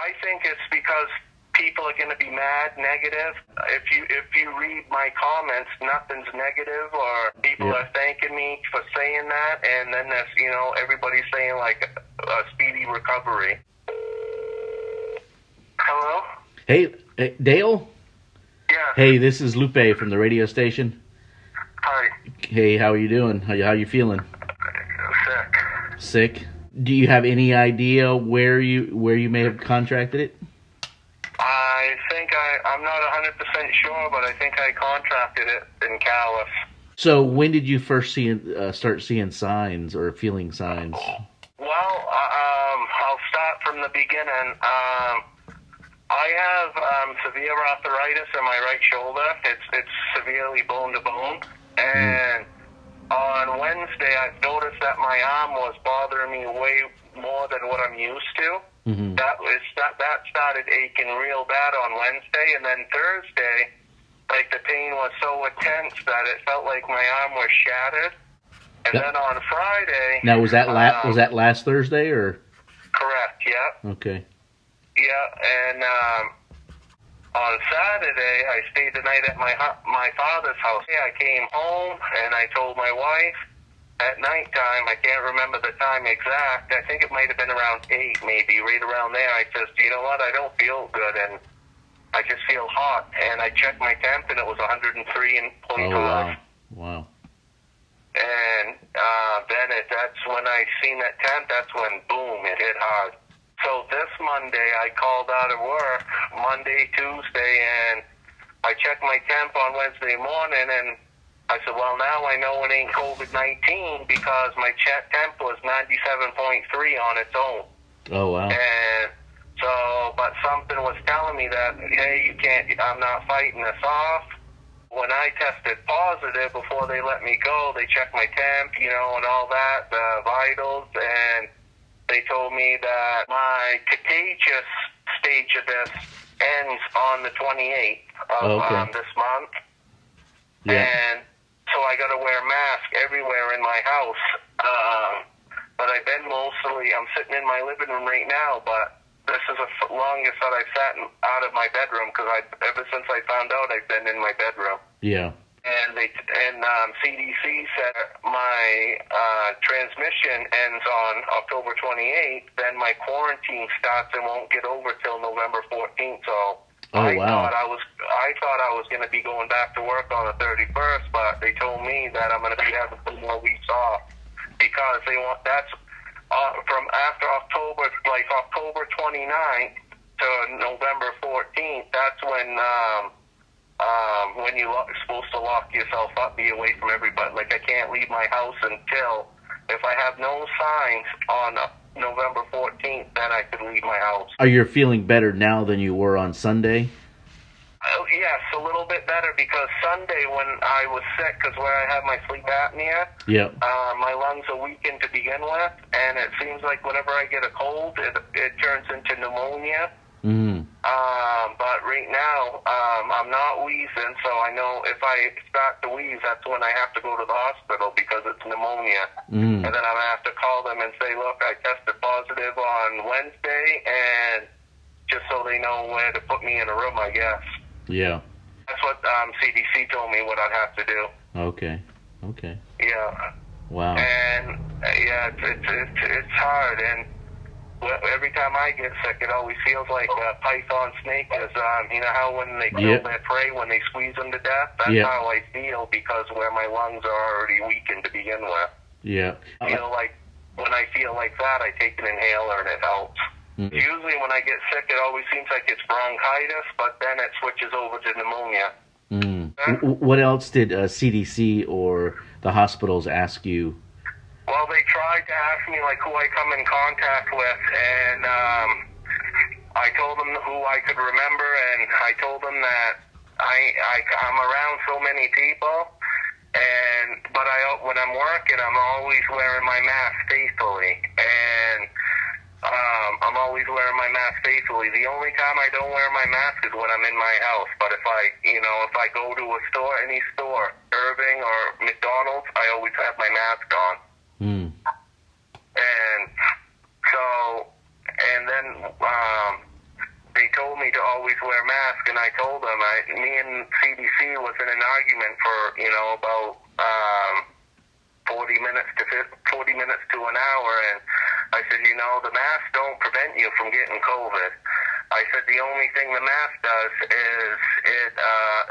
I think it's because people are going to be mad, negative. If you read my comments, nothing's negative, or people are thanking me for saying that, and then there's, everybody's saying like a speedy recovery. Hello? Hey, Dale? Yeah. Hey, this is Lupe from the radio station. Hi. Hey, how are you doing? How you feeling? Sick. Sick? Do you have any idea where you may have contracted it? I think I'm not 100% sure, but I think I contracted it in Calais. So when did you first start seeing signs or feeling signs? Well, I'll start from the beginning. I have severe arthritis in my right shoulder. It's severely bone to bone, and on Wednesday I noticed that my arm was bothering me way more than what I'm used to. Mm-hmm. That started aching real bad on Wednesday, and then Thursday, like the pain was so intense that it felt like my arm was shattered. And then on Friday, now was that last Thursday or? Correct. Yeah. Okay. Yeah, and on Saturday I stayed the night at my father's house. Yeah, I came home and I told my wife. At nighttime, I can't remember the time exact. I think it might have been around 8, maybe, right around there. I said, you know what, I don't feel good, and I just feel hot. And I checked my temp, and it was 103.5. Oh, wow. And then that's when I seen that temp, that's when, boom, it hit hard. So this Monday, I called out of work, Monday, Tuesday, and I checked my temp on Wednesday morning, and I said, well, now I know it ain't COVID-19 because my temp was 97.3 on its own. Oh, wow. And so, but something was telling me that, hey, you can't, I'm not fighting this off. When I tested positive, before they let me go, they checked my temp, and all that, the vitals, and they told me that my contagious stage of this ends on the 28th of this month. Yeah. And so I got to wear a mask everywhere in my house. But I'm sitting in my living room right now, but this is the longest that I've sat out of my bedroom because ever since I found out, I've been in my bedroom. Yeah. And CDC said my transmission ends on October 28th, then my quarantine starts and won't get over till November 14th, so... I thought I was going to be going back to work on the 31st, but they told me that I'm going to be having 2 more weeks off because they want that's from after October, like October 29th to November 14th. That's when you're supposed to lock yourself up, be away from everybody. Like I can't leave my house until if I have no signs on November 14th, then I could leave my house. Are you feeling better now than you were on Sunday? Yes, a little bit better because Sunday when I was sick, because where I have my sleep apnea, my lungs are weakened to begin with, and it seems like whenever I get a cold, it turns into pneumonia. Mm-hmm. But right now, I'm not wheezing, so I know if I start to wheeze, that's when I have to go to the hospital because it's pneumonia. Mm. And then I'm going to have to call them and say, look, I tested positive on Wednesday, and just so they know where to put me in a room, I guess. Yeah. That's what CDC told me what I'd have to do. Okay. Yeah. Wow. And, it's hard, and every time I get sick, it always feels like a python snake is, you know how when they kill their prey, when they squeeze them to death? That's how I feel because where my lungs are already weakened to begin with. Yeah. When I feel like that, I take an inhaler and it helps. Mm-hmm. Usually when I get sick, it always seems like it's bronchitis, but then it switches over to pneumonia. Mm. What else did CDC or the hospitals ask you? Well, they tried to ask me, who I come in contact with, and I told them who I could remember, and I told them that I'm around so many people, but when I'm working, I'm always wearing my mask faithfully, and I'm always wearing my mask faithfully. The only time I don't wear my mask is when I'm in my house, but if I go to a store, any store, Irving or McDonald's, I always have my mask on. And so, and then always wear masks, and I told them, me and CDC was in an argument for, about 40 minutes to an hour, and I said, the mask don't prevent you from getting COVID. I said the only thing the mask does is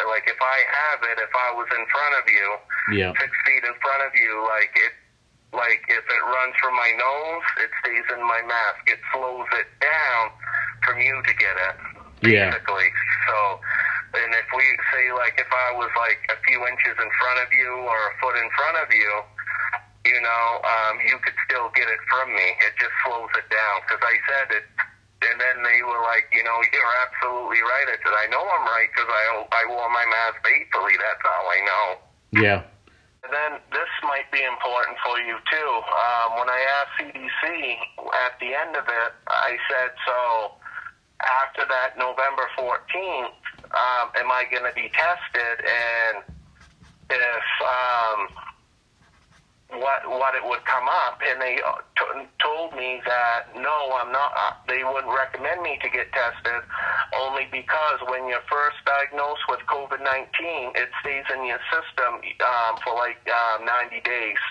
like if I have it, if I was in front of you, 6 feet in front of you, like if it runs from my nose, it stays in my mask. It slows it down from you to get it, basically. So, and if we say, like, if I was like a few inches in front of you or a foot in front of you, you could still get it from me. It just slows it down, because I said it. And then they were like, you're absolutely right. I said, I know I'm right, because I wore my mask faithfully. That's how I know. Yeah. And then this might be important for you, too. When I asked CDC at the end of it, I said, so after that November 14th, am I going to be tested? And if what it would come up, and they told me that no, I'm not. They wouldn't recommend me to get tested, only because when you're first diagnosed with COVID-19, it stays in your system for like 90 days.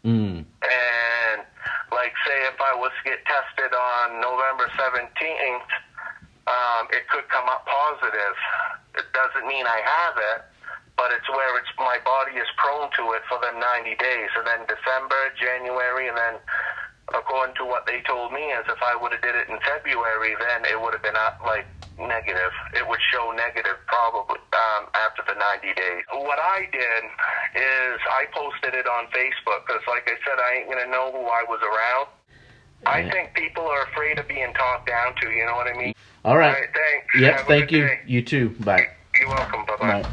And like, say if I was to get tested on November 17th, it could come up positive. It doesn't mean I have it, but it's where my body is prone to it for the 90 days. And then December, January, and then according to what they told me is if I would have did it in February, then it would have been like negative. It would show negative probably after the 90 days. What I did is I posted it on Facebook, because like I said, I ain't going to know who I was around. I think people are afraid of being talked down to, you know what I mean? All right. Thanks. Yep, thank you. Day. You too. Bye. You're welcome. Bye-bye. Bye.